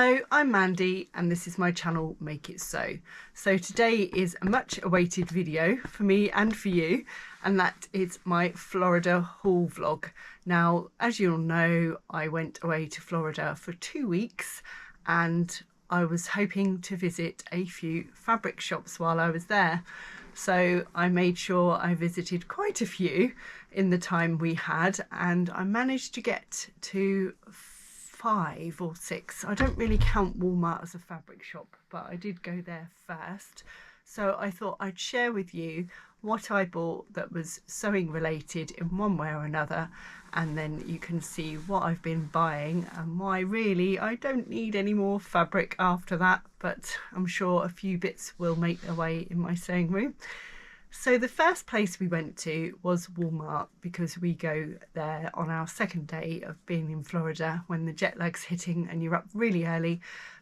Hello, I'm Mandy and this is my channel Make It So. So today is a much awaited video for me and for you, and that is my Florida haul vlog. Now, as you'll know, I went away to Florida for 2 weeks and I was hoping to visit a few fabric shops while I was there. So I made sure I visited quite a few in the time we had, and I managed to get to 5 or 6. I don't really count Walmart as a fabric shop, but I did go there first. So I thought I'd share with you what I bought that was sewing related in one way or another, and then you can see what I've been buying and why really I don't need any more fabric after that, but I'm sure a few bits will make their way in my sewing room. So the first place we went to was Walmart, because we go there on our second day of being in Florida when the jet lag's hitting and you're up really early.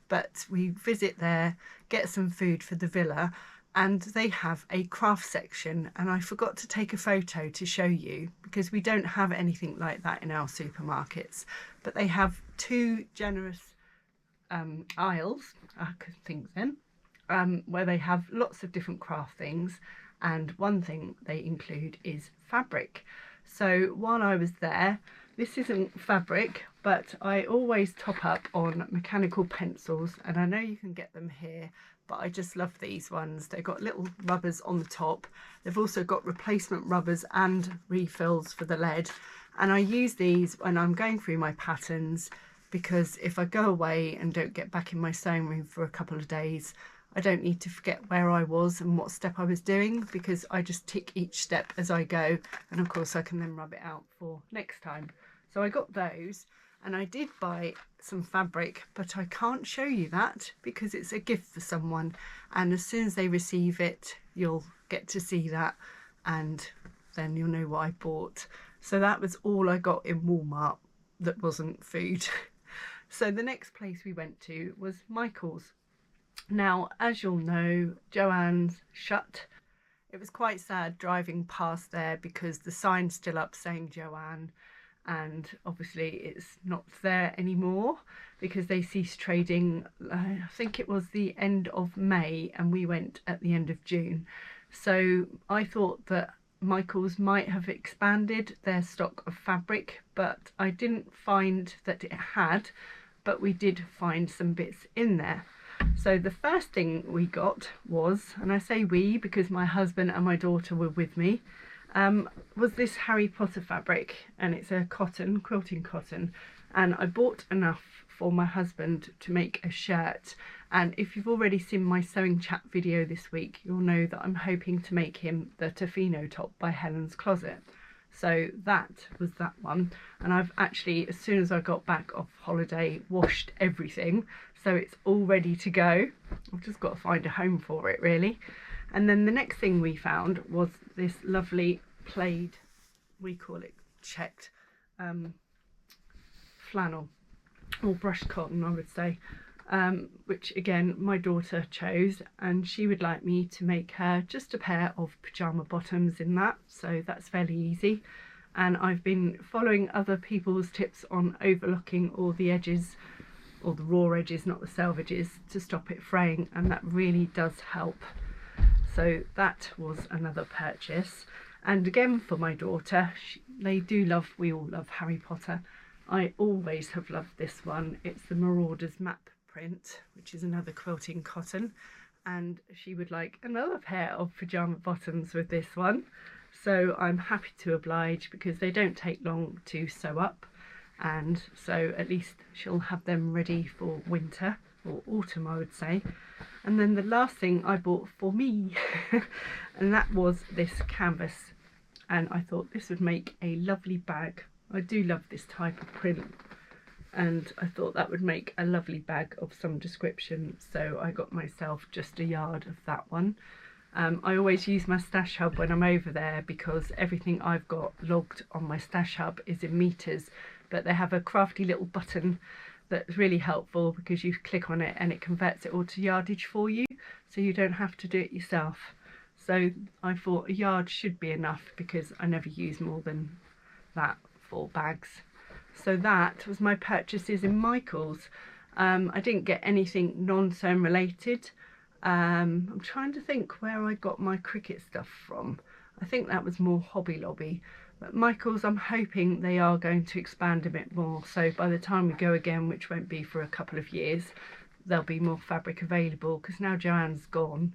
But we visit there, get some food for the villa, and they have a craft section, and I forgot to take a photo to show you because we don't have anything like that in our supermarkets. But they have 2 generous aisles, I could think then, where they have lots of different craft things. And one thing they include is fabric. So while I was there, this isn't fabric, but I always top up on mechanical pencils, and I know you can get them here, but I just love these ones. They've got little rubbers on the top. They've also got replacement rubbers and refills for the lead, and I use these when I'm going through my patterns, because if I go away and don't get back in my sewing room for a couple of days, I don't need to forget where I was and what step I was doing, because I just tick each step as I go, and of course I can then rub it out for next time. So I got those, and I did buy some fabric, but I can't show you that because it's a gift for someone, and as soon as they receive it you'll get to see that, and then you'll know what I bought. So that was all I got in Walmart that wasn't food. So the next place we went to was Michael's. Now, as you'll know, Joann's shut. It was quite sad driving past there because the sign's still up saying Joann, and obviously it's not there anymore because they ceased trading, I think it was the end of May, and we went at the end of June. So I thought that Michael's might have expanded their stock of fabric, but I didn't find that it had, but we did find some bits in there. So the first thing we got was, and I say we because my husband and my daughter were with me, was this Harry Potter fabric, and it's a cotton, quilting cotton, and I bought enough for my husband to make a shirt. And if you've already seen my sewing chat video this week, you'll know that I'm hoping to make him the Tofino top by Helen's Closet. So that was that one, and I've actually, as soon as I got back off holiday, washed everything, so it's all ready to go. I've just got to find a home for it really. And then the next thing we found was this lovely plaid, we call it checked, flannel, or brushed cotton I would say, which again my daughter chose, and she would like me to make her just a pair of pyjama bottoms in that, so that's fairly easy. And I've been following other people's tips on overlocking all the edges, or the raw edges, not the selvages, to stop it fraying, and that really does help. So that was another purchase. And again for my daughter, we all love Harry Potter. I always have loved this one. It's the Marauders map print, which is another quilting cotton, and she would like another pair of pyjama bottoms with this one. So I'm happy to oblige because they don't take long to sew up, and so at least she'll have them ready for winter or autumn I would say. And then the last thing I bought for me and that was this canvas, and I thought this would make a lovely bag. I do love this type of print, and I thought that would make a lovely bag of some description, so I got myself just a yard of that one. I always use my stash hub when I'm over there because everything I've got logged on my stash hub is in meters, but they have a crafty little button that's really helpful because you click on it and it converts it all to yardage for you, so you don't have to do it yourself. So I thought a yard should be enough because I never use more than that for bags. So that was my purchases in Michael's. I didn't get anything non-sewn related. I'm trying to think where I got my cricket stuff from. I think that was more Hobby Lobby. But Michael's, I'm hoping they are going to expand a bit more. So by the time we go again, which won't be for a couple of years, there'll be more fabric available, because now Joanne's gone.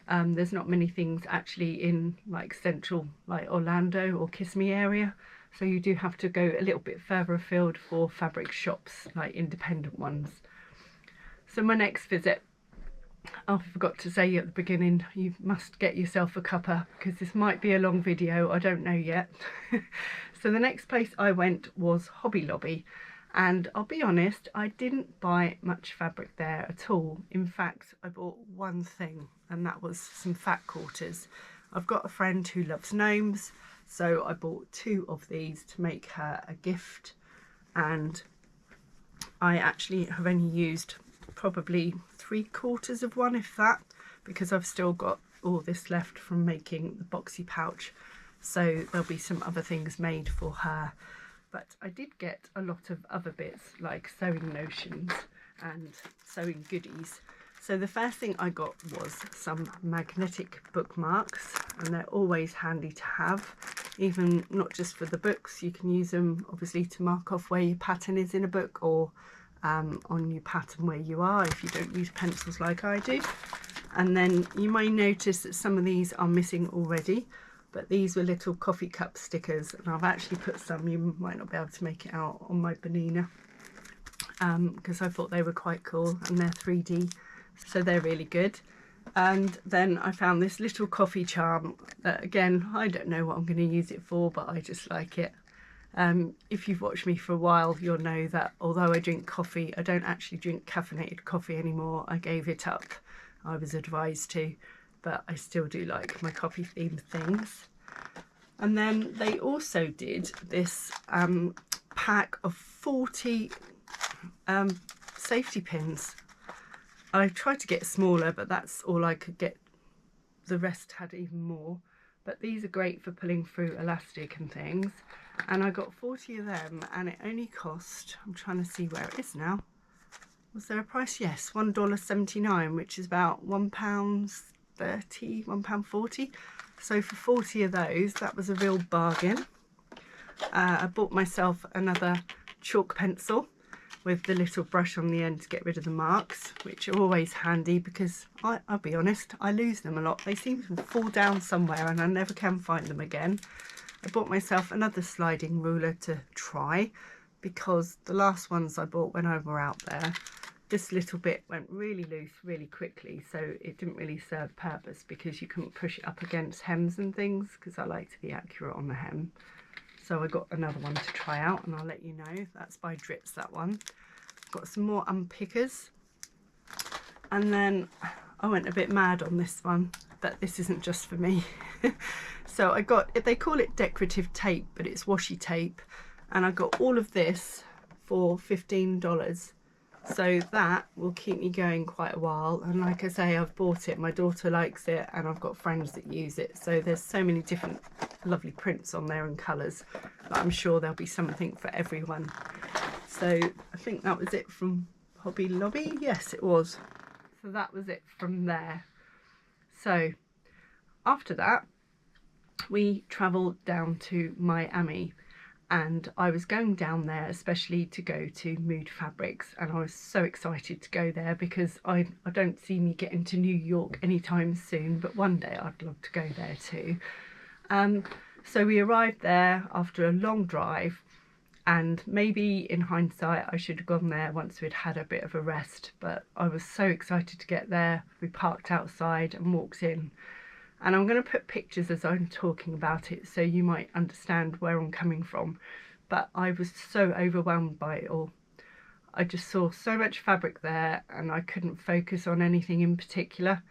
There's not many things actually in like central, like Orlando or Kissimmee area. So you do have to go a little bit further afield for fabric shops, like independent ones. So my next visit, I forgot to say at the beginning, you must get yourself a cuppa, because this might be a long video, I don't know yet. So the next place I went was Hobby Lobby, and I'll be honest, I didn't buy much fabric there at all. In fact, I bought one thing, and that was some fat quarters. I've got a friend who loves gnomes, so I bought 2 of these to make her a gift, and I actually have only used probably 3/4 of one, if that, because I've still got all this left from making the boxy pouch, so there'll be some other things made for her. But I did get a lot of other bits like sewing notions and sewing goodies. So the first thing I got was some magnetic bookmarks, and they're always handy to have, even not just for the books. You can use them obviously to mark off where your pattern is in a book, or on your pattern where you are, if you don't use pencils like I do. And then you may notice that some of these are missing already, but these were little coffee cup stickers, and I've actually put some, you might not be able to make it out, on my banana, because I thought they were quite cool, and they're 3D, so they're really good. And then I found this little coffee charm that, again, I don't know what I'm going to use it for, but I just like it. If you've watched me for a while, you'll know that although I drink coffee, I don't actually drink caffeinated coffee anymore. I gave it up. I was advised to, but I still do like my coffee themed things. And then they also did this pack of 40 safety pins. I tried to get smaller, but that's all I could get. The rest had even more. But these are great for pulling through elastic and things. And I got 40 of them, and it only cost, I'm trying to see where it is now. Was there a price? Yes, $1.79, which is about £1.30, £1.40. So for 40 of those, that was a real bargain. I bought myself another chalk pencil with the little brush on the end to get rid of the marks, which are always handy, because I'll be honest, I lose them a lot. They seem to fall down somewhere and I never can find them again. I bought myself another sliding ruler to try, because the last ones I bought when I were out there, this little bit went really loose really quickly, so it didn't really serve purpose, because you couldn't push it up against hems and things, because I like to be accurate on the hem. So I got another one to try out, and I'll let you know. That's by Drips, that one. Got some more unpickers, and then I went a bit mad on this one, but this isn't just for me. So I got, they call it decorative tape, but it's washi tape, and I got all of this for $15. So that will keep me going quite a while, and like I say, I've bought it, my daughter likes it, and I've got friends that use it, so there's so many different lovely prints on there and colours, but I'm sure there'll be something for everyone. So I think that was it from Hobby Lobby. Yes, it was. So that was it from there. So after that, we travelled down to Miami, and I was going down there especially to go to Mood Fabrics, and I was so excited to go there, because I don't see me getting to New York anytime soon, but one day I'd love to go there too. So we arrived there after a long drive, and maybe in hindsight I should have gone there once we'd had a bit of a rest, but I was so excited to get there. We parked outside and walked in, and I'm going to put pictures as I'm talking about it, so you might understand where I'm coming from. But I was so overwhelmed by it all. I just saw so much fabric there, and I couldn't focus on anything in particular.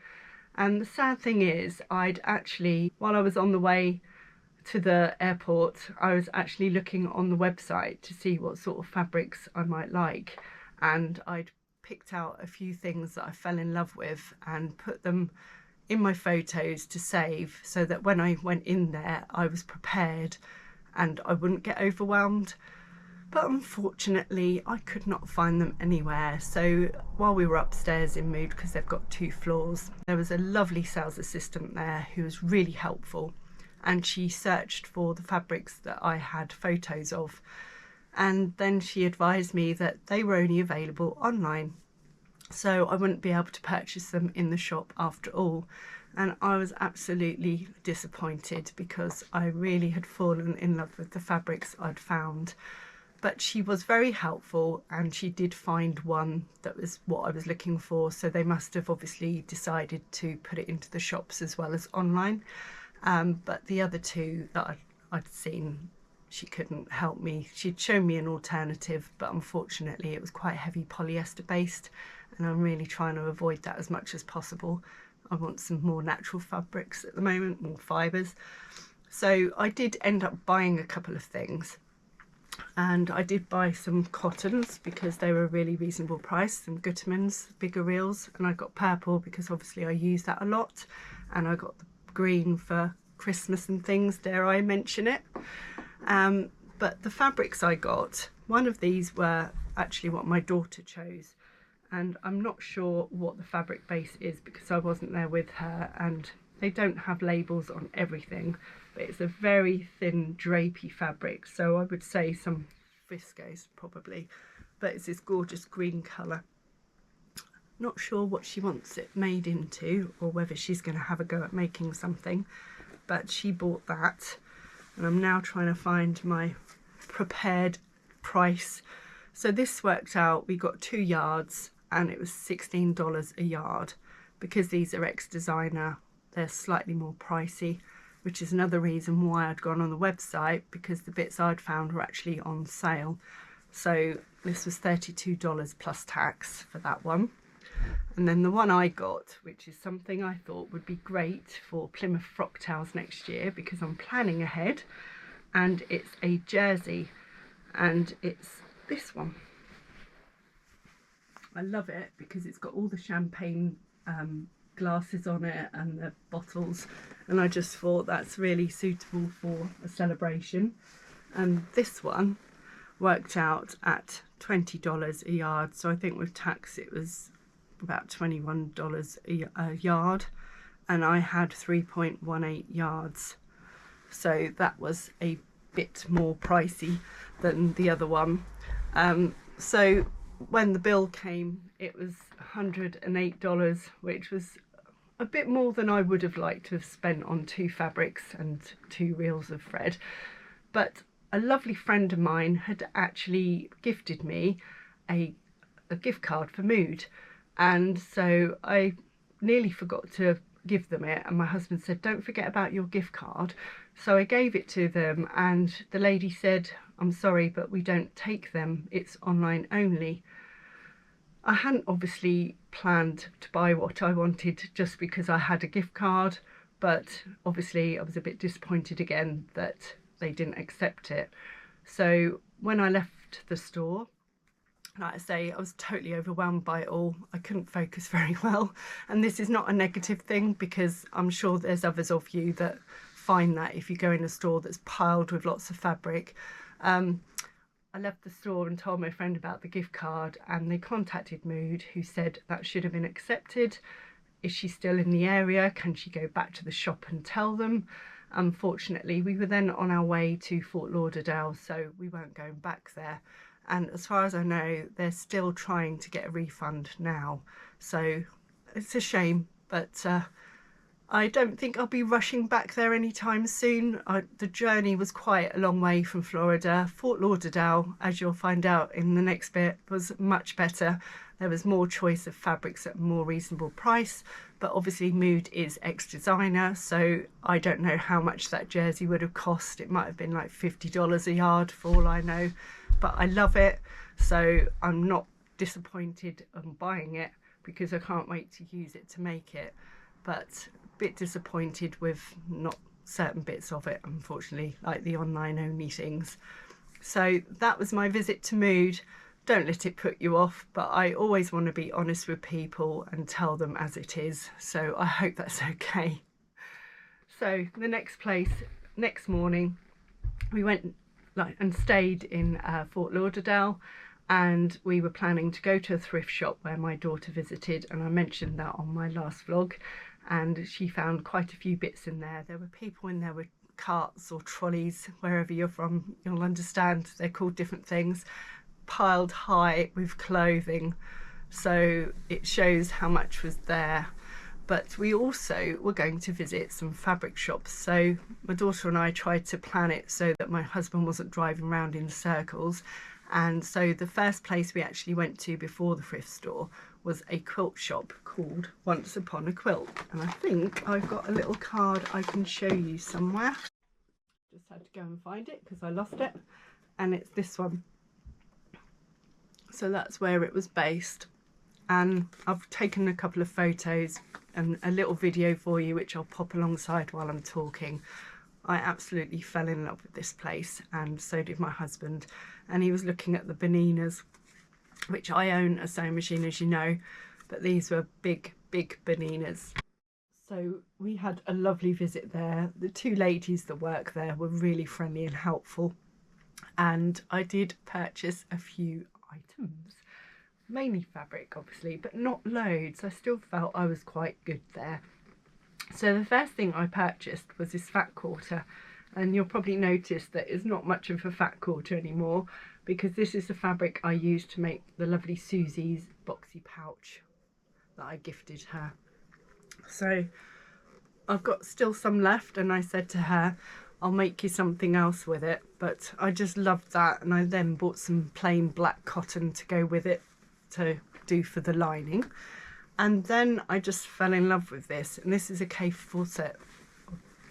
And the sad thing is, I'd actually, while I was on the way to the airport, I was actually looking on the website to see what sort of fabrics I might like, and I'd picked out a few things that I fell in love with and put them in my photos to save, so that when I went in there I was prepared and I wouldn't get overwhelmed. but unfortunately I could not find them anywhere. So while we were upstairs in Mood, because they've got 2 floors, there was a lovely sales assistant there who was really helpful, and she searched for the fabrics that I had photos of, and then she advised me that they were only available online, so I wouldn't be able to purchase them in the shop after all. And I was absolutely disappointed because I really had fallen in love with the fabrics I'd found. But she was very helpful, and she did find one that was what I was looking for, so they must have obviously decided to put it into the shops as well as online. But the other 2 that I'd seen, she couldn't help me. She'd shown me an alternative, but unfortunately it was quite heavy polyester based, and I'm really trying to avoid that as much as possible. I want some more natural fabrics at the moment, more fibres. So I did end up buying a couple of things, and I did buy some cottons because they were a really reasonable price, some Guttermans, bigger reels, and I got purple because obviously I use that a lot, and I got the green for Christmas and things, dare I mention it. But the fabrics I got, one of these were actually what my daughter chose, and I'm not sure what the fabric base is because I wasn't there with her, and they don't have labels on everything, but it's a very thin drapey fabric, so I would say some viscose probably, but it's this gorgeous green colour. Not sure what she wants it made into, or whether she's going to have a go at making something, but she bought that, and I'm now trying to find my prepared price. So this worked out, we got 2 yards and it was $16 a yard. Because these are ex-designer, they're slightly more pricey, which is another reason why I'd gone on the website, because the bits I'd found were actually on sale. So this was $32 plus tax for that one. And then the one I got, which is something I thought would be great for Plymouth frock towels next year because I'm planning ahead, and it's a jersey, and it's this one. I love it because it's got all the champagne glasses on it and the bottles, and I just thought that's really suitable for a celebration. And this one worked out at $20 a yard, so I think with tax it was about $21 a yard, and I had 3.18 yards, so that was a bit more pricey than the other one. So when the bill came, it was $108, which was a bit more than I would have liked to have spent on 2 fabrics and 2 reels of thread. But a lovely friend of mine had actually gifted me a gift card for Mood, and so I nearly forgot to give them it, and my husband said, don't forget about your gift card. So I gave it to them, and the lady said, I'm sorry, but we don't take them, it's online only. I hadn't obviously planned to buy what I wanted just because I had a gift card, but obviously I was a bit disappointed again that they didn't accept it. So when I left the store, like I say, I was totally overwhelmed by it all. I couldn't focus very well, and this is not a negative thing because I'm sure there's others of you that find that if you go in a store that's piled with lots of fabric. I left the store and told my friend about the gift card, and they contacted Mood, who said that should have been accepted. Is she still in the area? Can she go back to the shop and tell them? Unfortunately, we were then on our way to Fort Lauderdale, so we weren't going back there. And as far as I know, they're still trying to get a refund now. So it's a shame, but I don't think I'll be rushing back there anytime soon. The journey was quite a long way from Florida. Fort Lauderdale, as you'll find out in the next bit, was much better. There was more choice of fabrics at a more reasonable price, but obviously Mood is ex-designer, so I don't know how much that jersey would have cost. It might have been like $50 a yard for all I know, but I love it, so I'm not disappointed on buying it because I can't wait to use it to make it. But a bit disappointed with not certain bits of it, unfortunately, like the online only things. So that was my visit to Mood. Don't let it put you off, but I always want to be honest with people and tell them as it is, so I hope that's okay. So the next morning we went and stayed in Fort Lauderdale, and we were planning to go to a thrift shop where my daughter visited, and I mentioned that on my last vlog, and she found quite a few bits in there. There were people in there with carts or trolleys, wherever you're from you'll understand they're called different things, piled high with clothing, so it shows how much was there. But we also were going to visit some fabric shops, so my daughter and I tried to plan it so that my husband wasn't driving around in circles. And so the first place we actually went to before the thrift store was a quilt shop called Once Upon a Quilt, and I think I've got a little card I can show you somewhere. Just had to go and find it because I lost it, and it's this one. So that's where it was based, and I've taken a couple of photos and a little video for you which I'll pop alongside while I'm talking. I absolutely fell in love with this place, and so did my husband, and he was looking at the bananas, which I own a sewing machine, as you know, but these were big bananas. So we had a lovely visit there. The two ladies that work there were really friendly and helpful, and I did purchase a few items, mainly fabric obviously, but not loads. I still felt I was quite good there. So the first thing I purchased was this fat quarter, and you'll probably notice that it's not much of a fat quarter anymore, because this is the fabric I used to make the lovely Susie's boxy pouch that I gifted her. So I've got still some left, and I said to her, I'll make you something else with it, but I just loved that, and I then bought some plain black cotton to go with it to do for the lining. And then I just fell in love with this, and this is a calf faucet.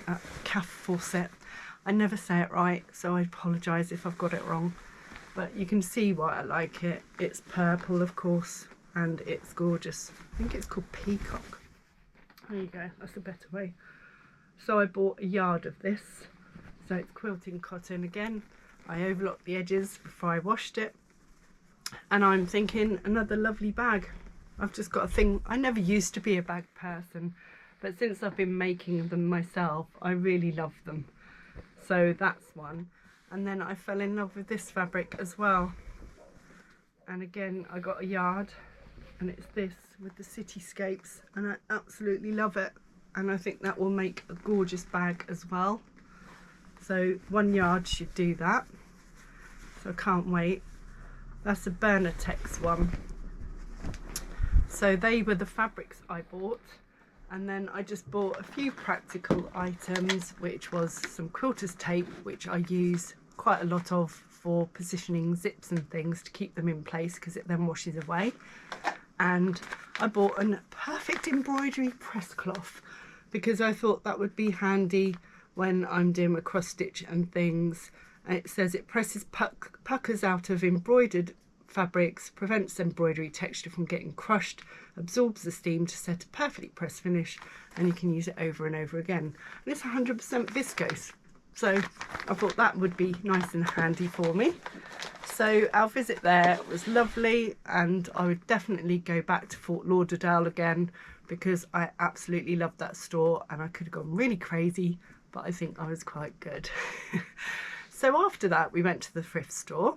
I never say it right, so I apologise if I've got it wrong, but you can see why I like it. It's purple, of course, and it's gorgeous. I think it's called Peacock. There you go, that's a better way. So I bought a yard of this. So it's quilting cotton again. I overlocked the edges before I washed it, and I'm thinking another lovely bag. I've just got a thing. I never used to be a bag person, but since I've been making them myself, I really love them. So that's one. And then I fell in love with this fabric as well. And again, I got a yard, and it's this with the cityscapes, and I absolutely love it. And I think that will make a gorgeous bag as well. So 1 yard should do that. So I can't wait. That's a Burnatex one. So they were the fabrics I bought, and then I just bought a few practical items, which was some quilter's tape, which I use quite a lot of for positioning zips and things to keep them in place because it then washes away. And I bought a perfect embroidery press cloth because I thought that would be handy when I'm doing my cross stitch and things. And it says it presses puckers out of embroidered fabrics, prevents embroidery texture from getting crushed, absorbs the steam to set a perfectly pressed finish, and you can use it over and over again. And it's 100% viscose, so I thought that would be nice and handy for me. So our visit there was lovely, and I would definitely go back to Fort Lauderdale again because I absolutely loved that store, and I could have gone really crazy, but I think I was quite good. So after that we went to the thrift store,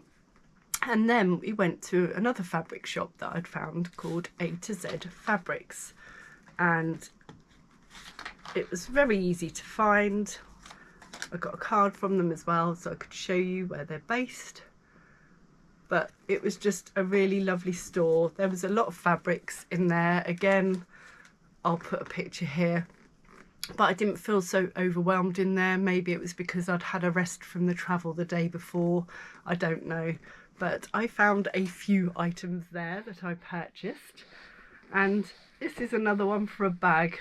and then we went to another fabric shop that I'd found called A to Z Fabrics, and it was very easy to find. I got a card from them as well so I could show you where they're based, but it was just a really lovely store. There was a lot of fabrics in there. Again, I'll put a picture here, but I didn't feel so overwhelmed in there. Maybe it was because I'd had a rest from the travel the day before, I don't know. But I found a few items there that I purchased, and this is another one for a bag.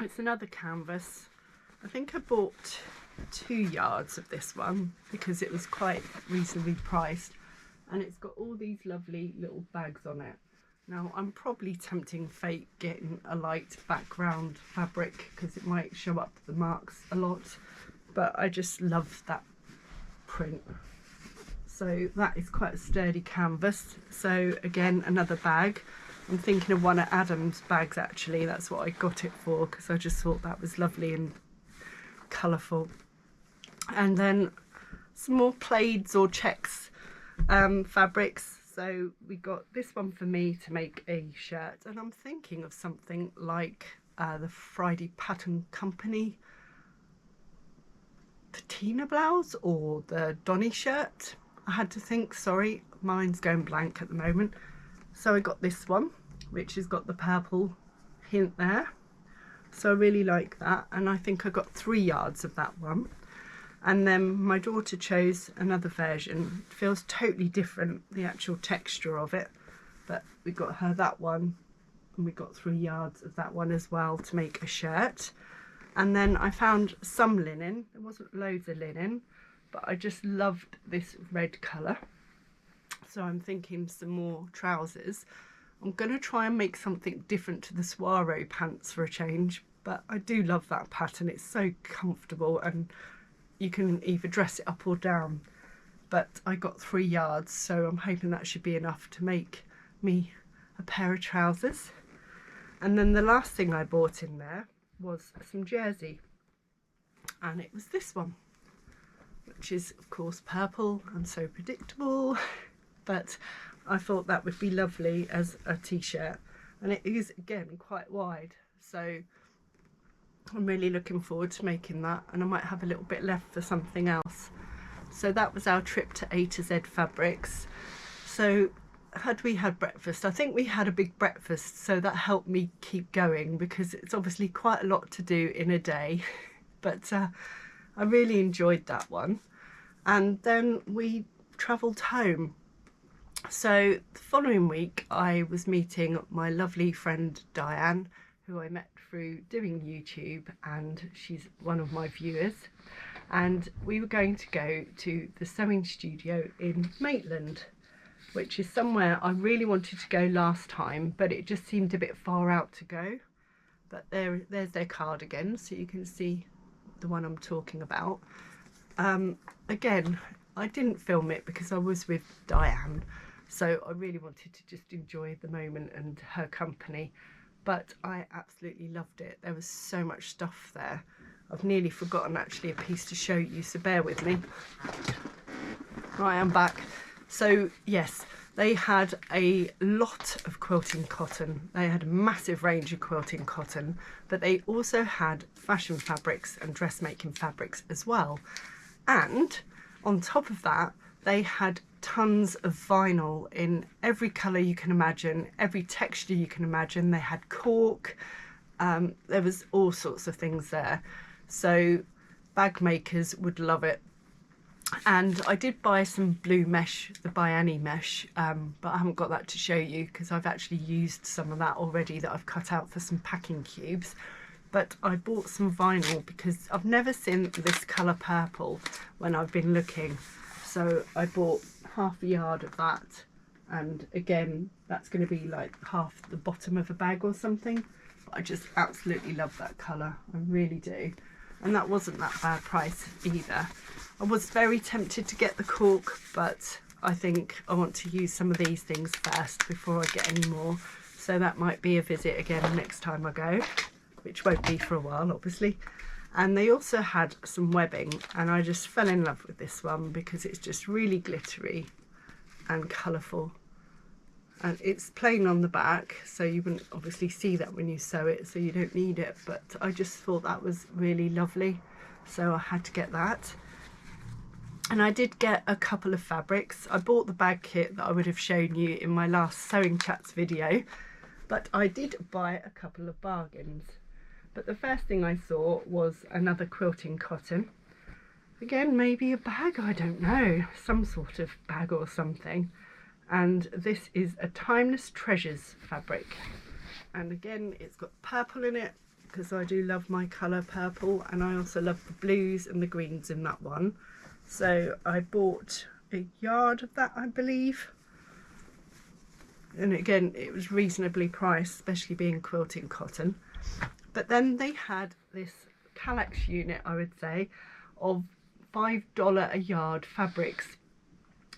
It's another canvas. I think I bought 2 yards of this one because it was quite reasonably priced, and it's got all these lovely little bags on it. Now I'm probably tempting fate getting a light background fabric because it might show up the marks a lot, but I just love that print. So that is quite a sturdy canvas. So again, another bag. I'm thinking of one of Adam's bags actually. That's what I got it for because I just thought that was lovely and colourful. And then some more plaids or checks fabrics. So we got this one for me to make a shirt, and I'm thinking of something like the Friday Pattern Company patina blouse or the Donny shirt. I had to think, sorry, mine's going blank at the moment. So I got this one, which has got the purple hint there. So I really like that, and I think I got 3 yards of that one. And then my daughter chose another version. It feels totally different, the actual texture of it, but we got her that one, and we got 3 yards of that one as well to make a shirt. And then I found some linen. There wasn't loads of linen, but I just loved this red colour. So I'm thinking some more trousers. I'm going to try and make something different to the soiree pants for a change, but I do love that pattern. It's so comfortable, and you can either dress it up or down. But I got 3 yards, so I'm hoping that should be enough to make me a pair of trousers. And then the last thing I bought in there was some jersey, and it was this one, which is of course purple and so predictable, but I thought that would be lovely as a t-shirt, and it is again quite wide, so I'm really looking forward to making that, and I might have a little bit left for something else. So that was our trip to A to Z Fabrics. So had we had breakfast? I think we had a big breakfast, so that helped me keep going, because it's obviously quite a lot to do in a day, but I really enjoyed that one. And then we travelled home. So the following week I was meeting my lovely friend Diane, who I met through doing YouTube, and she's one of my viewers, and we were going to go to the sewing studio in Maitland, which is somewhere I really wanted to go last time, but it just seemed a bit far out to go. But there's their card again, so you can see the one I'm talking about. Again, I didn't film it because I was with Diane, so I really wanted to just enjoy the moment and her company, but I absolutely loved it. There was so much stuff there. I've nearly forgotten actually a piece to show you, so bear with me. Right, I'm back. So yes, they had a lot of quilting cotton. They had a massive range of quilting cotton, but they also had fashion fabrics and dressmaking fabrics as well. And on top of that, they had tons of vinyl in every colour you can imagine, every texture you can imagine. They had cork, there was all sorts of things there. So bag makers would love it. And I did buy some blue mesh, the Diane mesh, but I haven't got that to show you because I've actually used some of that already that I've cut out for some packing cubes. But I bought some vinyl because I've never seen this colour purple when I've been looking. So I bought half a yard of that, and again that's going to be like half the bottom of a bag or something. But I just absolutely love that colour, I really do. And that wasn't that bad price either. I was very tempted to get the cork, but I think I want to use some of these things first before I get any more. So that might be a visit again next time I go, which won't be for a while obviously. And they also had some webbing, and I just fell in love with this one because it's just really glittery and colourful. And it's plain on the back, so you wouldn't obviously see that when you sew it, so you don't need it, but I just thought that was really lovely, so I had to get that. And I did get a couple of fabrics. I bought the bag kit that I would have shown you in my last sewing chats video, but I did buy a couple of bargains. But the first thing I saw was another quilting cotton. Again, maybe a bag, I don't know, some sort of bag or something. And this is a Timeless Treasures fabric. And again, it's got purple in it because I do love my colour purple, and I also love the blues and the greens in that one. So I bought a yard of that, I believe. And again, it was reasonably priced, especially being quilting cotton. But then they had this Kallax unit, I would say, of $5 a yard fabrics.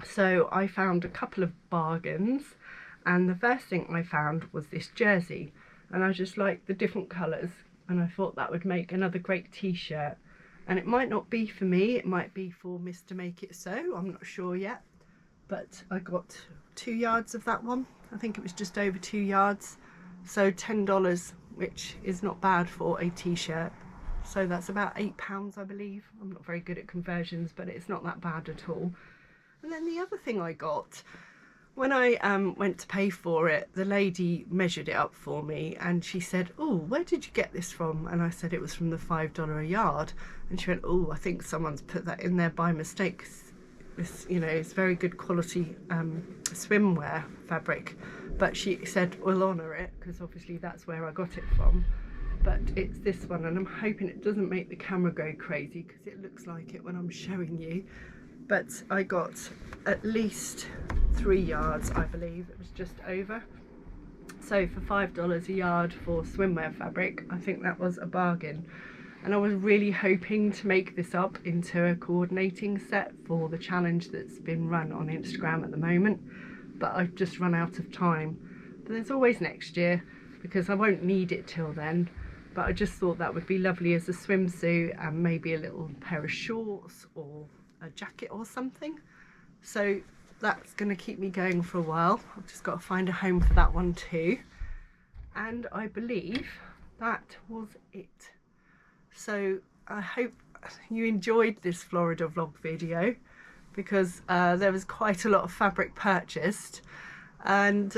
So I found a couple of bargains, and the first thing I found was this jersey, and I just liked the different colours, and I thought that would make another great t-shirt. and it might not be for me, it might be for Mr. Make It So, I'm not sure yet. But I got 2 yards of that one. I think it was just over 2 yards, so $10, which is not bad for a t-shirt. So that's about £8, I believe. I'm not very good at conversions, but it's not that bad at all. And then the other thing I got, when I went to pay for it, the lady measured it up for me and she said, "Oh, where did you get this from?" And I said it was from the $5 a yard. And she went, "Oh, I think someone's put that in there by mistake. This, you know, it's very good quality swimwear fabric." But she said, "We'll honour it," because obviously that's where I got it from. But it's this one, and I'm hoping it doesn't make the camera go crazy because it looks like it when I'm showing you. But I got at least 3 yards, I believe. It was just over. So for $5 a yard for swimwear fabric, I think that was a bargain. And I was really hoping to make this up into a coordinating set for the challenge that's been run on Instagram at the moment, but I've just run out of time. But there's always next year, because I won't need it till then. But I just thought that would be lovely as a swimsuit and maybe a little pair of shorts or a jacket or something. So that's going to keep me going for a while. I've just got to find a home for that one too. And I believe that was it. So I hope you enjoyed this Florida vlog video, because there was quite a lot of fabric purchased, and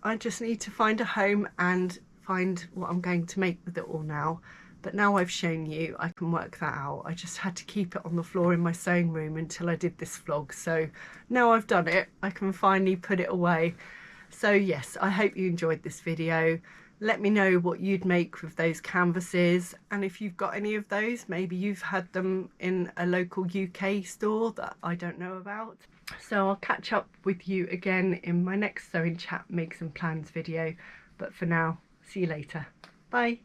I just need to find a home and find what I'm going to make with it all now. But now I've shown you, I can work that out. I just had to keep it on the floor in my sewing room until I did this vlog. So now I've done it, I can finally put it away. So yes, I hope you enjoyed this video. Let me know what you'd make with those canvases, and if you've got any of those, maybe you've had them in a local UK store that I don't know about. So I'll catch up with you again in my next Sewing Chat Make Some Plans video, but for now, see you later. Bye.